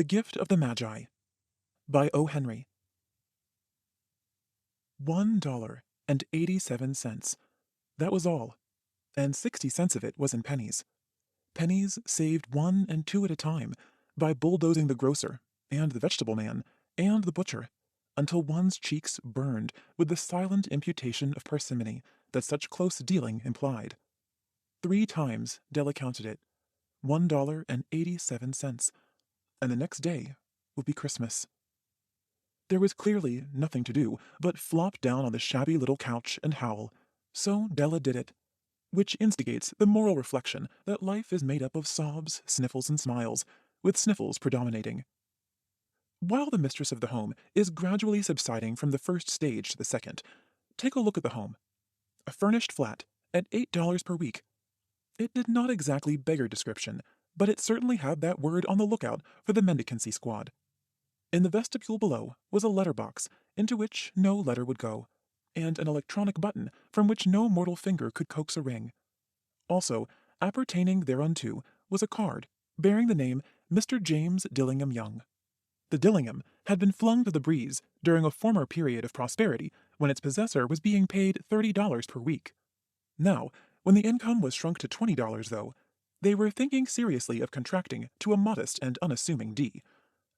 The Gift of the Magi by O. Henry. $1.87. That was all, and 60 cents of it was in pennies. Pennies saved 1 and 2 at a time by bulldozing the grocer, and the vegetable man, and the butcher, until one's cheeks burned with the silent imputation of parsimony that such close dealing implied. 3 times Della counted it, $1.87, and the next day would be Christmas. There was clearly nothing to do but flop down on the shabby little couch and howl, so Della did it, which instigates the moral reflection that life is made up of sobs, sniffles, and smiles, with sniffles predominating. While the mistress of the home is gradually subsiding from the first stage to the second, take a look at the home. A furnished flat at $8 per week. It did not exactly beggar description, but it certainly had that word on the lookout for the mendicancy squad. In the vestibule below was a letter box into which no letter would go, and an electronic button from which no mortal finger could coax a ring. Also, appertaining thereunto was a card bearing the name Mr. James Dillingham Young. The Dillingham had been flung to the breeze during a former period of prosperity when its possessor was being paid $30 per week. Now, when the income was shrunk to $20, though, they were thinking seriously of contracting to a modest and unassuming D.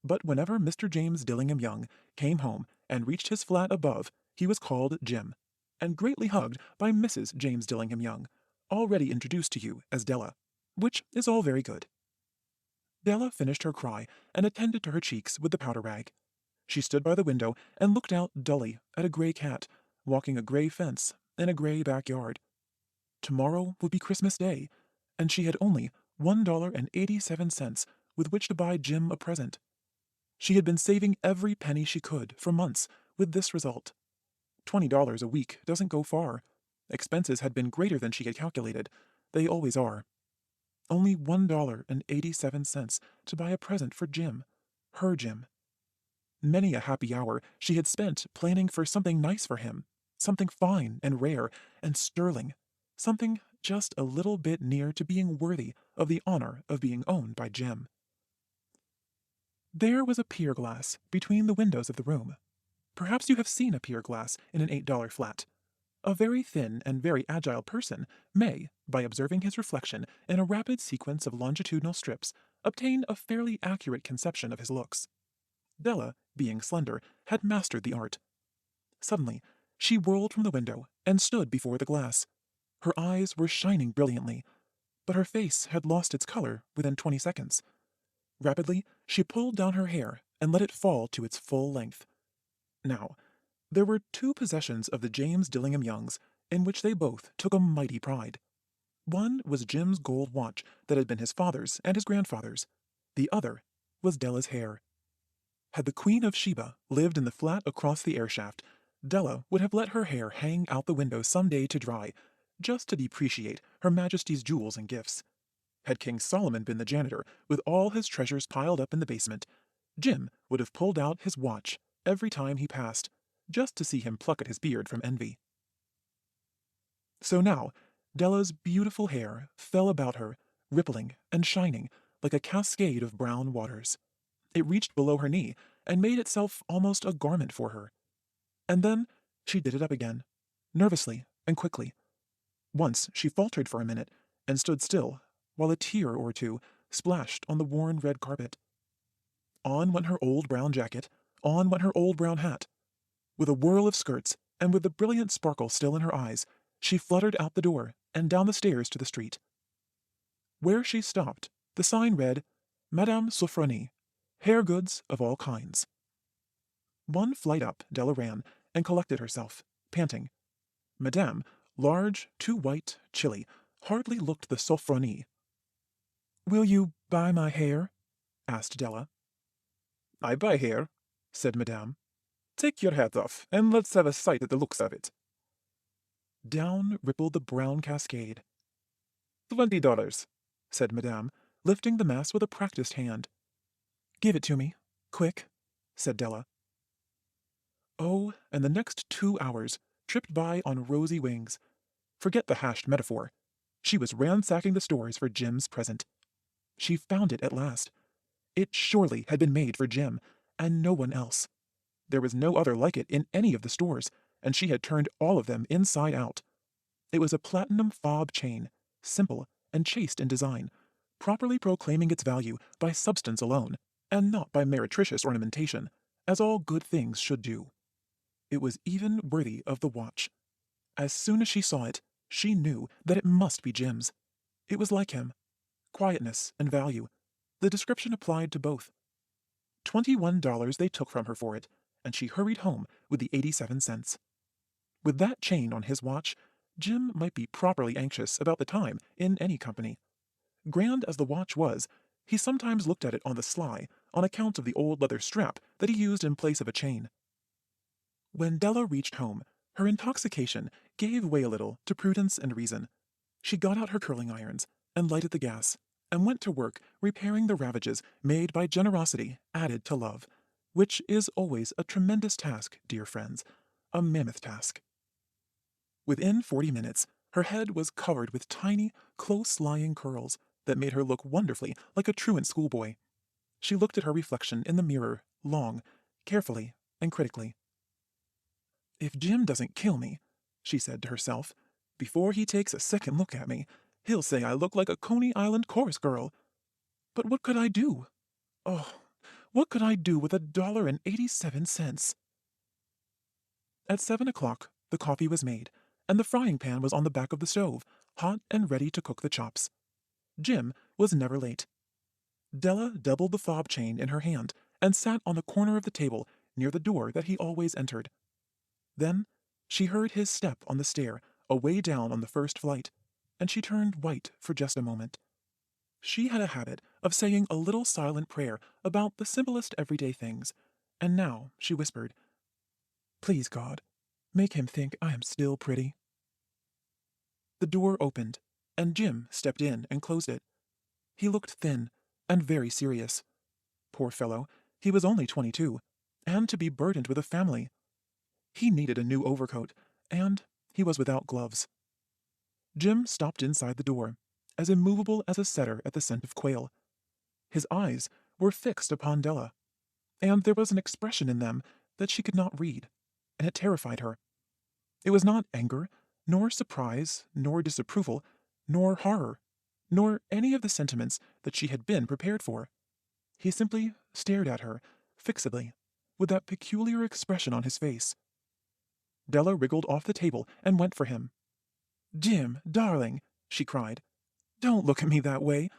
But whenever Mr. James Dillingham Young came home and reached his flat above, he was called Jim, and greatly hugged by Mrs. James Dillingham Young, already introduced to you as Della, which is all very good. Della finished her cry and attended to her cheeks with the powder rag. She stood by the window and looked out dully at a gray cat, walking a gray fence in a gray backyard. Tomorrow would be Christmas Day, and she had only $1.87 with which to buy Jim a present. She had been saving every penny she could for months, with this result. $20 a week doesn't go far. Expenses had been greater than she had calculated. They always are. Only $1.87 to buy a present for Jim. Her Jim. Many a happy hour she had spent planning for something nice for him, something fine and rare and sterling, something just a little bit near to being worthy of the honor of being owned by Jim. There was a pier glass between the windows of the room. Perhaps you have seen a pier glass in an $8 flat. A very thin and very agile person may, by observing his reflection in a rapid sequence of longitudinal strips, obtain a fairly accurate conception of his looks. Della, being slender, had mastered the art. Suddenly, she whirled from the window and stood before the glass. Her eyes were shining brilliantly, but her face had lost its color within 20 seconds. Rapidly, she pulled down her hair and let it fall to its full length. Now, there were 2 possessions of the James Dillingham Youngs in which they both took a mighty pride. One was Jim's gold watch that had been his father's and his grandfather's. The other was Della's hair. Had the Queen of Sheba lived in the flat across the airshaft, Della would have let her hair hang out the window some day to dry, just to depreciate Her Majesty's jewels and gifts. Had King Solomon been the janitor, with all his treasures piled up in the basement, Jim would have pulled out his watch every time he passed, just to see him pluck at his beard from envy. So now, Della's beautiful hair fell about her, rippling and shining like a cascade of brown waters. It reached below her knee and made itself almost a garment for her. And then she did it up again, nervously and quickly. Once she faltered for a minute and stood still, while a tear or two splashed on the worn red carpet. On went her old brown jacket, on went her old brown hat. With a whirl of skirts, and with the brilliant sparkle still in her eyes, she fluttered out the door and down the stairs to the street. Where she stopped, the sign read, Madame Sophronie, hair goods of all kinds. 1 flight up Della ran and collected herself, panting. Madame, large, too white, chilly, hardly looked the Sophronie. "Will you buy my hair?" asked Della. "I buy hair," said Madame. "Take your hat off, and let's have a sight at the looks of it." Down rippled the brown cascade. $20, said Madame, lifting the mass with a practiced hand. "Give it to me, quick," said Della. Oh, and the next 2 hours tripped by on rosy wings. Forget the hashed metaphor. She was ransacking the stores for Jim's present. She found it at last. It surely had been made for Jim, and no one else. There was no other like it in any of the stores, and she had turned all of them inside out. It was a platinum fob chain, simple and chaste in design, properly proclaiming its value by substance alone, and not by meretricious ornamentation, as all good things should do. It was even worthy of the watch. As soon as she saw it, she knew that it must be Jim's. It was like him. Quietness and value. The description applied to both. $21 they took from her for it, and she hurried home with the 87 cents. With that chain on his watch, Jim might be properly anxious about the time in any company. Grand as the watch was, he sometimes looked at it on the sly on account of the old leather strap that he used in place of a chain. When Della reached home, her intoxication gave way a little to prudence and reason. She got out her curling irons and lighted the gas, and went to work repairing the ravages made by generosity added to love, which is always a tremendous task, dear friends, a mammoth task. Within 40 minutes, her head was covered with tiny, close-lying curls that made her look wonderfully like a truant schoolboy. She looked at her reflection in the mirror, long, carefully, and critically. "If Jim doesn't kill me," she said to herself, "before he takes a second look at me, he'll say I look like a Coney Island chorus girl. But what could I do? Oh, what could I do with $1.87? At 7 o'clock, the coffee was made, and the frying pan was on the back of the stove, hot and ready to cook the chops. Jim was never late. Della doubled the fob chain in her hand and sat on the corner of the table near the door that he always entered. Then she heard his step on the stair away down on the first flight, and she turned white for just a moment. She had a habit of saying a little silent prayer about the simplest everyday things, and now she whispered, "Please, God, make him think I am still pretty." The door opened, and Jim stepped in and closed it. He looked thin and very serious. Poor fellow, he was only 22, and to be burdened with a family. He needed a new overcoat, and he was without gloves. Jim stopped inside the door, as immovable as a setter at the scent of quail. His eyes were fixed upon Della, and there was an expression in them that she could not read, and it terrified her. It was not anger, nor surprise, nor disapproval, nor horror, nor any of the sentiments that she had been prepared for. He simply stared at her, fixedly, with that peculiar expression on his face. Della wriggled off the table and went for him. "Jim, darling," she cried, "don't look at me that way.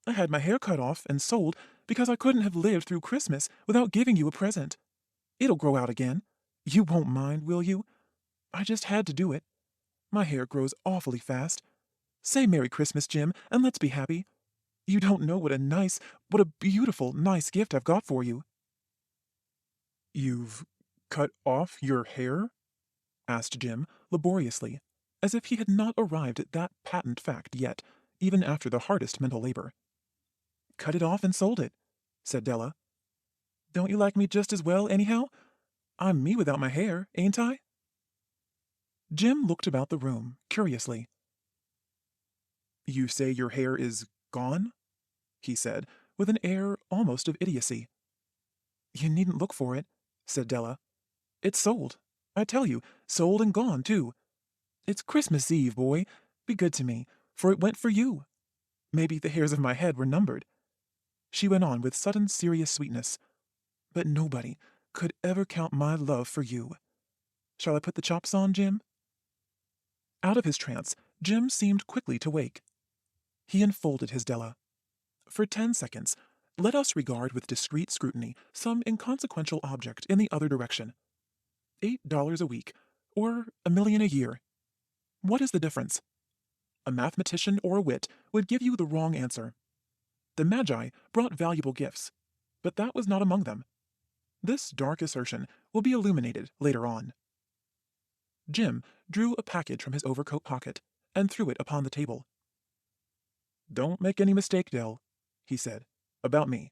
I had my hair cut off and sold because I couldn't have lived through Christmas without giving you a present. It'll grow out again. You won't mind, will you? I just had to do it. My hair grows awfully fast. Say Merry Christmas, Jim, and let's be happy. You don't know what a beautiful, nice gift I've got for you." "You've cut off your hair?" asked Jim, laboriously, as if he had not arrived at that patent fact yet, even after the hardest mental labor. "Cut it off and sold it," said Della. "Don't you like me just as well, anyhow? I'm me without my hair, ain't I?" Jim looked about the room, curiously. "You say your hair is gone?" he said, with an air almost of idiocy. "You needn't look for it," said Della. "It's sold. I tell you, sold and gone, too. It's Christmas Eve, boy. Be good to me, for it went for you. Maybe the hairs of my head were numbered." She went on with sudden serious sweetness. "But nobody could ever count my love for you. Shall I put the chops on, Jim?" Out of his trance, Jim seemed quickly to wake. He enfolded his Della. For 10 seconds, let us regard with discreet scrutiny some inconsequential object in the other direction. $8 a week, or $1,000,000 a year. What is the difference? A mathematician or a wit would give you the wrong answer. The Magi brought valuable gifts, but that was not among them. This dark assertion will be illuminated later on. Jim drew a package from his overcoat pocket and threw it upon the table. "Don't make any mistake, Dell," he said, "about me.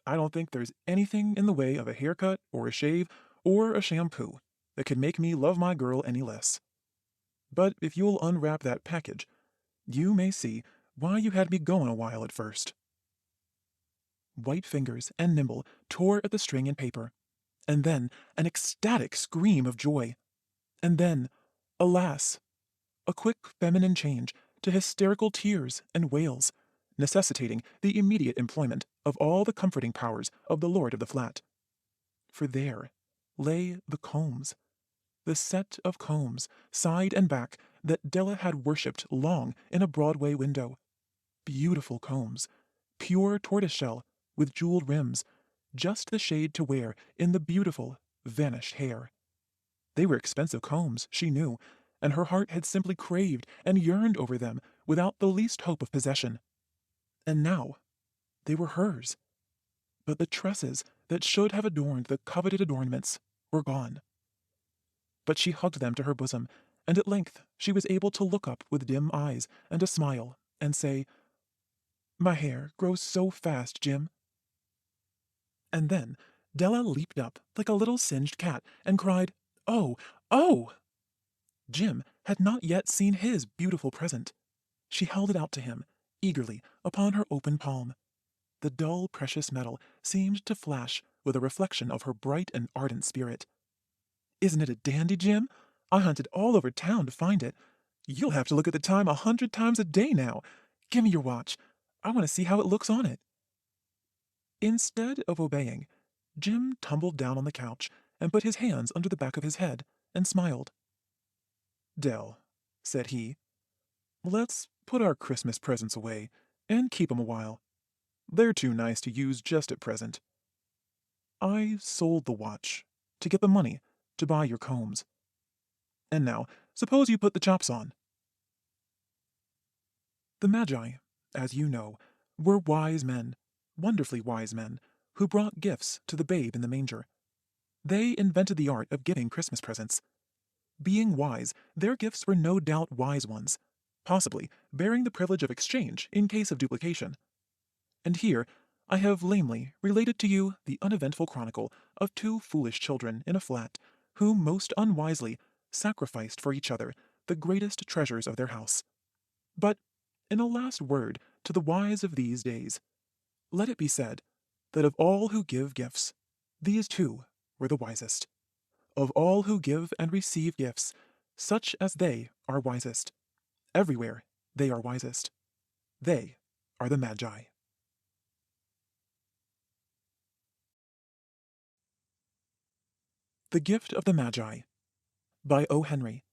I don't think there's anything in the way of a haircut or a shave or a shampoo that could make me love my girl any less. But if you'll unwrap that package, you may see why you had me going a while at first." White fingers and nimble tore at the string and paper, and then an ecstatic scream of joy, and then, alas, a quick feminine change to hysterical tears and wails, necessitating the immediate employment of all the comforting powers of the lord of the flat. For there lay the combs, the set of combs, side and back, that Della had worshipped long in a Broadway window. Beautiful combs, pure tortoiseshell with jeweled rims, just the shade to wear in the beautiful, vanished hair. They were expensive combs, she knew, and her heart had simply craved and yearned over them without the least hope of possession. And now they were hers. But the tresses that should have adorned the coveted adornments were gone. But she hugged them to her bosom, and at length she was able to look up with dim eyes and a smile, and say, "My hair grows so fast, Jim." And then Della leaped up like a little singed cat and cried, "Oh, oh!" Jim had not yet seen his beautiful present. She held it out to him, eagerly, upon her open palm. The dull, precious metal seemed to flash with a reflection of her bright and ardent spirit. "Isn't it a dandy, Jim? I hunted all over town to find it. You'll have to look at the time 100 times a day now. Give me your watch. I want to see how it looks on it." Instead of obeying, Jim tumbled down on the couch and put his hands under the back of his head and smiled. "Dell," said he, "let's put our Christmas presents away and keep 'em a while. They're too nice to use just at present. I sold the watch to get the money to buy your combs. And now, suppose you put the chops on." The Magi, as you know, were wise men, wonderfully wise men, who brought gifts to the babe in the manger. They invented the art of giving Christmas presents. Being wise, their gifts were no doubt wise ones, possibly bearing the privilege of exchange in case of duplication. And here I have lamely related to you the uneventful chronicle of two foolish children in a flat, who most unwisely sacrificed for each other the greatest treasures of their house. But, in a last word to the wise of these days, let it be said that of all who give gifts, these two were the wisest. Of all who give and receive gifts, such as they are wisest. Everywhere they are wisest. They are the Magi. The Gift of the Magi by O. Henry.